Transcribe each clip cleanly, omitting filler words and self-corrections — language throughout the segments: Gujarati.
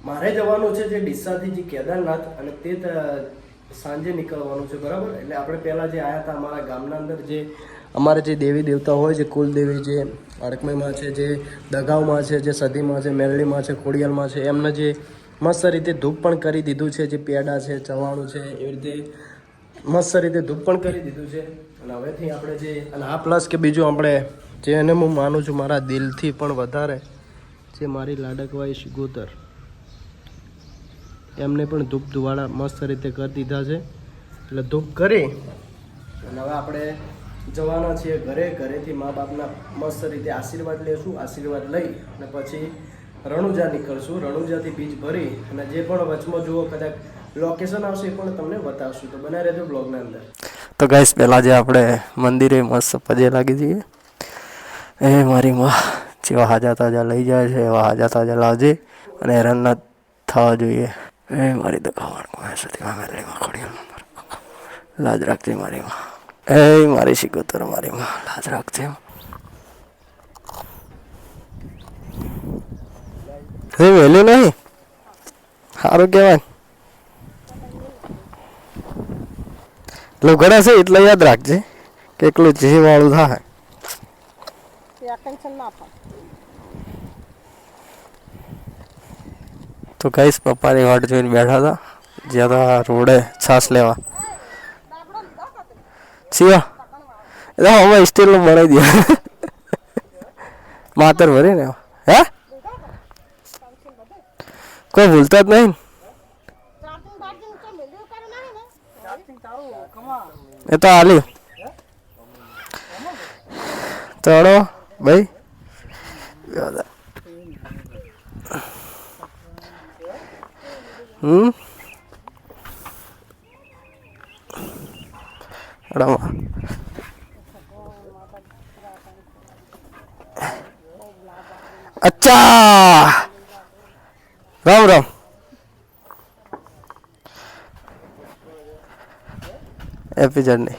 મારે જવાનું છે જે ડીસાથી જે કેદારનાથ અને તે સાંજે નીકળવાનું છે, બરાબર. એટલે આપણે પહેલાં જે આવ્યા હતા અમારા ગામના અંદર જે અમારે જે દેવી દેવતા હોય છે, કુલદેવી જે અડકમઈમાં છે, જે દગાવમાં છે, જે સદીમાં છે, મેલડીમાં છે, ખોડિયાલમાં છે, એમને જે મસ્ત રીતે ધૂપ પણ કરી દીધું છે, જે પેડા છે, ચવાણું છે, એવી રીતે મસ્ત રીતે ધૂપ પણ કરી દીધું છે. અને હવેથી આપણે જે અને આ પ્લસ કે બીજું આપણે જે એને હું માનું છું મારા દિલથી પણ વધારે, જે મારી લાડકવાઈ શિગોતર, એમને પણ ધૂપ ધુવાડા મસ્ત રીતે કરી દીધા છે. એટલે ધૂપ કરી અને હવે આપણે જવાના છીએ ઘરે. ઘરેથી મા બાપના મસ્ત રીતે આશીર્વાદ લેશું. આશીર્વાદ લઈ અને પછી રણુજા નીકળશું. રણુજાથી બીજ ભરી અને જે પણ વચમાં જુઓ કદાચ લોકેશન આવશે એ પણ તમને બતાવશું. તો બના રહેજો બ્લોગના અંદર. તો ગાઈસ પહેલાં જે આપણે મંદિરે મસ્ત પગે લાગી જઈએ. એ મારી માં જેવા હાજા તાજા લઈ જાય છે એવા હાજા તાજા લાવજે અને હેરાન ના થવા જોઈએ. એ મારી દગાવણ લાજ રાખજે મારી માં. એ મારી શિકોતર મારી માં લાજ રાખજે. વહેલું નહીં સારું કહેવાય. લુગડા છે એટલે યાદ રાખજે કે એકલું જે વાળું થાય. તો ગાઈસ પપ્પાની વાટ જોઈને બેઠા હતા, જ્યાં તો રોડે છાસ લેવા છીએ. એટલે હવે સ્ટીલનું બનાવી દે માતર ભરી ને. હે કોઈ ભૂલતા જ નહીં. એ તો આલી ચડો ભાઈ. અચ્છા રામ રામ. Happy journey.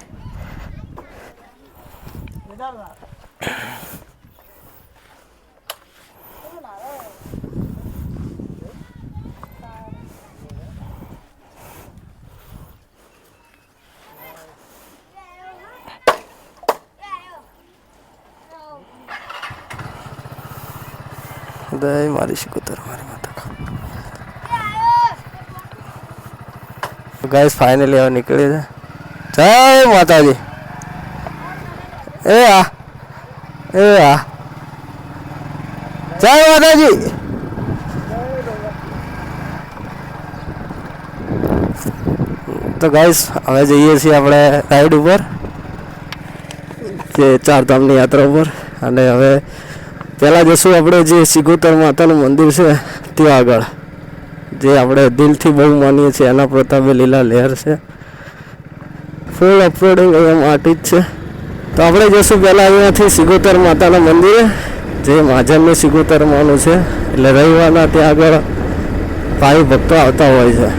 દય મારી શિકોતર મારી માતા. ગાઈસ ફાઇનલી હવે નીકળી છે. જય માતાજી. એ આ જય માતાજી. તો ગાઈસ હવે જઈએ છીએ આપણે રાઈડ ઉપર, જે ચારધામની યાત્રા ઉપર. અને હવે પહેલાં જશું આપણે જે શિગોતર માતાનું મંદિર છે ત્યાં આગળ, જે આપણે દિલથી બહુ માનીએ છીએ. એના પ્રતાપે લીલા લહેર છે. ફૂલ અપલોડિંગ અહીંયા માટી જ છે. તો આપણે જશું પહેલાં અહીંયાથી શિગોતર માતાના મંદિરે, જે મહાજનનું શિગોતર માનું છે. એટલે રવિવારના ત્યાં આગળ ભાઈ ભક્તો આવતા હોય છે.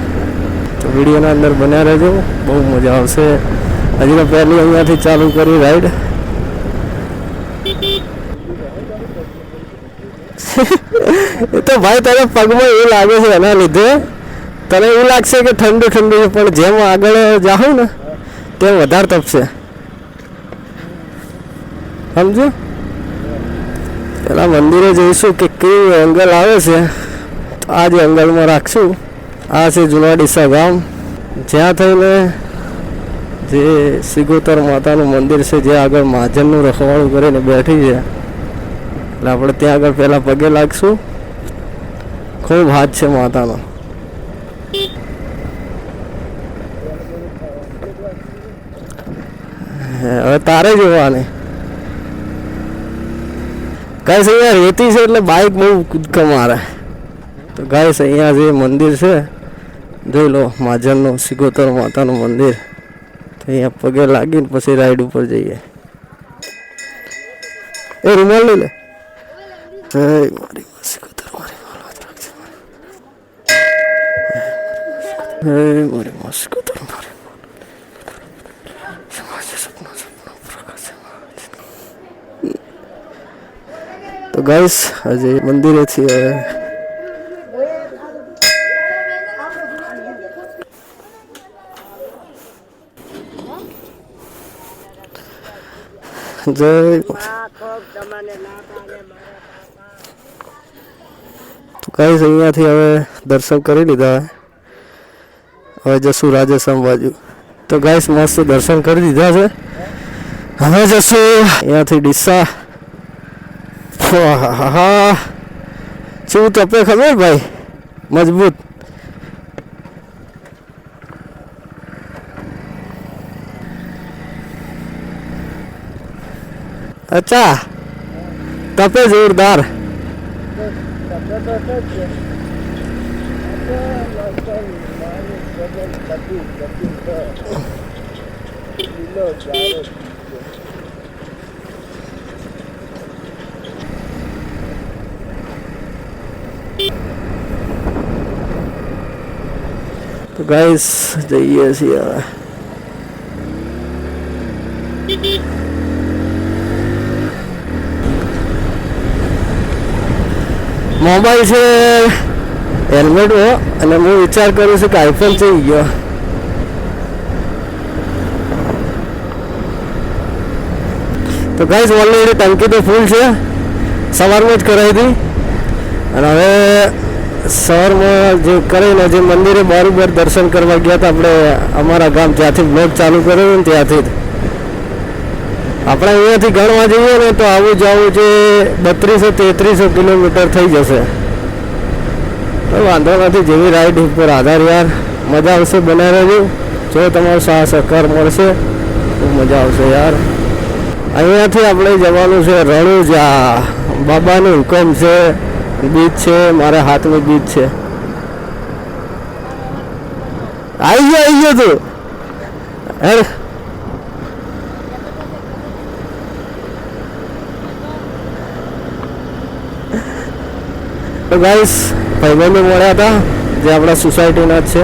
તો વિડીયોના અંદર બન્યા રહેજો, બહુ મજા આવશે. હજી તો પહેલી અહીંયાથી ચાલુ કરી રાઈડ. એ તો ભાઈ તને પગમાં એવું લાગે છે એના લીધે તને એવું લાગશે કે ઠંડુ ઠંડુ છે, પણ જેમ આગળ જાઉં ને તેમ વધારે તપશે, સમજો. પેલા મંદિરે જઈશું કે કેવું એંગલ આવે છે, તો આ જ એંગલમાં રાખશું. આ છે જૂના ડીસા ગામ, જ્યાં થઈને જે શિગોતર માતાનું મંદિર છે, જે આગળ મહાજનનું રખવાડું કરીને બેઠી છે. એટલે આપણે ત્યાં આગળ પહેલાં પગે લાગશું. ખૂબ હાથ છે માતાનો. હવે તારે જોવાની. ગાઈસ અહીંયા રેતી છે એટલે બાઇક બહુ કૂદકા મારે. તો ગાઈસ અહીંયા જે મંદિર છે જોઈ લો, મહાજનનું શિગોતર માતાનું મંદિર. તો અહીંયા પગે લાગીને પછી રાઈડ ઉપર જઈએ. એ રૂમાલ લઈ લે. મારી શિગોતર મારી મારી શિગોતર મારી. તો ગાઈસ હજી મંદિરેથી હવે જય ગાઈસ અહીંયાથી હવે દર્શન કરી લીધા. હવે જશું રાજસ્થાન બાજુ. તો ગાઈસ મસ્ત દર્શન કરી દીધા છે. હવે જશું અહીંયાથી ડીસા. હા શું તપે ખબર ભાઈ, મજબૂત. અચ્છા તપે જોરદાર. તો ગાઈસ જઈએ છીએ હવે. મોબાઈલ છે, હેલ્મેટ હો, અને હું વિચાર કરું છું કે આઈફોન થઈ ગયો. તો ગાઈસ ઓલરેડી ટંકી તો ફૂલ છે, સવારમાં જ કરાવી હતી. અને હવે સવારમાં જે કરીને જે મંદિરે બરાબર દર્શન કરવા ગયા હતા આપણે, અમારા ગામ જ્યાંથી બ્લોગ ચાલુ કર્યો ને ત્યાંથી જ. આપણે અહીંયાથી ગણવા જઈએ ને તો આવું જવું છે 3200-3300 કિલોમીટર થઈ જશે. તો વાંધો નથી, જેવી રાઈડ ઉપર આધાર યાર. મજા આવશે, બનાવી રહેજો. જો તમારો સાથ સહકાર મળશે ખૂબ મજા આવશે યાર. અહીંયાથી આપણે જવાનું છે રણુજા. બાબાનું હુકમ છે, બીચ છે, મારા હાથની બીચ છે. આવી ગયો તું હેર. તો ગાઈસ ભાઈબંધો મળ્યા હતા જે આપણા સોસાયટીના જ છે.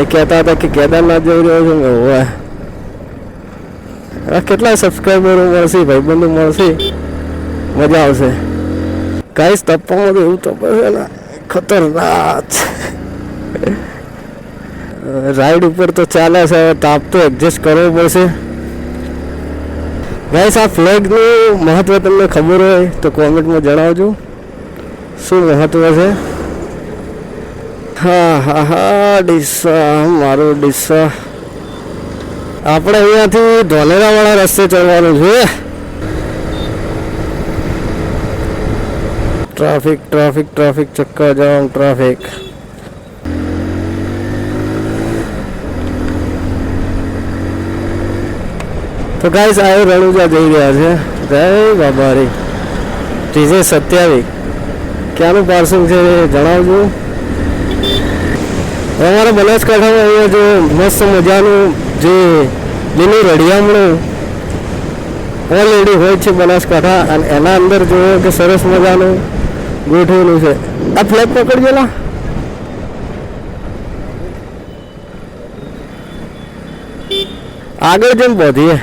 એ કહેતા હતા કે કેદારનાથ જઈ રહ્યો છું. મેં હોય કેટલા સબસ્ક્રાઈબરો મળશે, ભાઈબંધો મળશે, મજા આવશે. ગાઈસ તપવામાં તો એવું તપે છે ને ખતરનાક. રાઈડ ઉપર તો ચાલે છે, તાપ તો એડજસ્ટ કરવો પડશે. ગાઈસ આ ફ્લેગનું મહત્વ તમને ખબર હોય તો કોમેન્ટમાં જણાવજો શું મહત્વ છે. હા ડીસા, મારું ડીસા. આપણે અહીંયાથી ધોલેરાવાળા રસ્તે ચડવાનું છે. ટ્રાફિક ચક્કા જામ ટ્રાફિક. તો ગાઈસ આ રણુજા જઈ રહ્યા છે. જય બાબારી. TJ 27 ક્યાંનું પાર્સલ છે જણાવજો. અમારા બનાસકાંઠામાં અહીંયા જો મસ્ત મજાનું જે લીલું રળિયામણું ઓલરેડી હોય છે બનાસકાંઠા, અને એના અંદર જોયો કે સરસ મજાનું ગોઠવેલું છે. આ ફ્લેગ પકડજો ના. આગળ જેમ પહોંચીએ.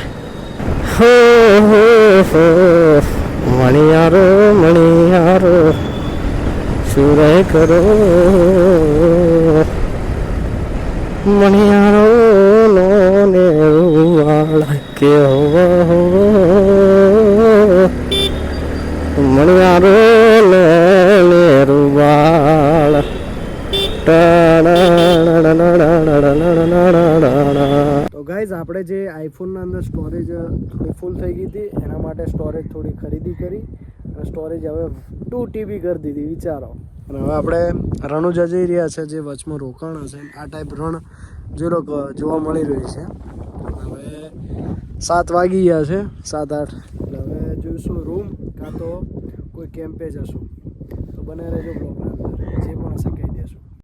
હો મણિયારો સુરે કરો મણિયારો નો નેરુવાળા કે મણિયારો નો નેરુવાળા. તો ગાઈઝ આપણે જે આઈફોનના અંદર સ્ટોરેજ થોડી ફૂલ થઈ ગઈ હતી એના માટે સ્ટોરેજ થોડી ખરીદી કરી અને સ્ટોરેજ હવે 2 TB કરી દીધી. વિચારો. અને હવે આપણે રણુજા જઈ રહ્યા છે, જે વચમાં રોકાણ હશે. આ ટાઈપ રણ જોવા મળી રહ્યું છે. હવે 7 વાગી ગયા છે, 7-8. એટલે હવે જોઈશું રૂમ કાં તો કોઈ કેમ્પે જશું. તો બને રહેજો બ્લોગના અંદર, જે પણ હશે કહી